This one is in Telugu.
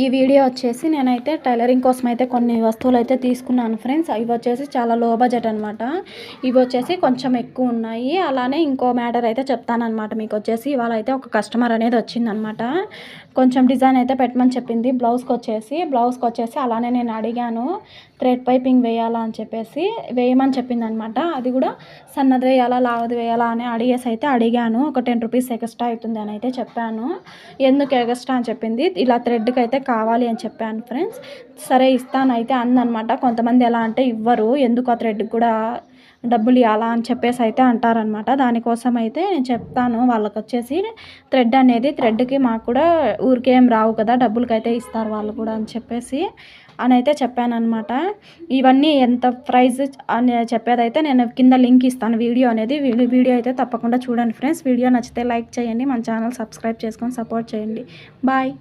ఈ వీడియో వచ్చేసి నేనైతే టైలరింగ్ కోసం అయితే కొన్ని వస్తువులు అయితే తీసుకున్నాను ఫ్రెండ్స్. ఇవి వచ్చేసి చాలా లో బడ్జెట్ అనమాట. ఇవి వచ్చేసి కొంచెం ఎక్కువ ఉన్నాయి. అలానే ఇంకో మ్యాటర్ అయితే చెప్తానమాట మీకు. వచ్చేసి ఇవాళ అయితే ఒక కస్టమర్ అనేది వచ్చిందనమాట. కొంచెం డిజైన్ అయితే పెట్టమని చెప్పింది బ్లౌజ్కి వచ్చేసి అలానే నేను అడిగాను థ్రెడ్ పైపింగ్ వేయాలా అని చెప్పేసి వేయమని చెప్పింది అనమాట. అది కూడా సన్నది వేయాలా లావది వేయాలా అని అడిగాను. ఒక 10 రూపీస్ ఎక్స్ట్రా అవుతుంది అని అయితే చెప్పాను. ఎందుకు ఎక్స్ట్రా అని చెప్పింది, ఇలా థ్రెడ్కి అయితే కావాలి అని చెప్పాను ఫ్రెండ్స్. సరే ఇస్తాను అయితే అందనమాట. కొంతమంది ఎలా అంటే ఇవ్వరు, ఎందుకు ఆ థ్రెడ్కి కూడా డబ్బులు ఇవ్వాలా అని చెప్పేసి అయితే అంటారనమాట. దానికోసం అయితే నేను చెప్తాను వాళ్ళకి. వచ్చేసి థ్రెడ్కి మాకు కూడా ఊరికేం రావు కదా, డబ్బులకైతే ఇస్తారు వాళ్ళు కూడా అని చెప్పేసి అయితే చెప్పానమాట. ఇవన్నీ ఎంత ప్రైస్ అని చెప్పేదైతే నేను కింద లింక్ ఇస్తాను వీడియో అయితే తప్పకుండా చూడండి ఫ్రెండ్స్. వీడియో నచ్చితే లైక్ చేయండి, మన ఛానల్ సబ్స్క్రైబ్ చేసుకొని సపోర్ట్ చేయండి. బాయ్.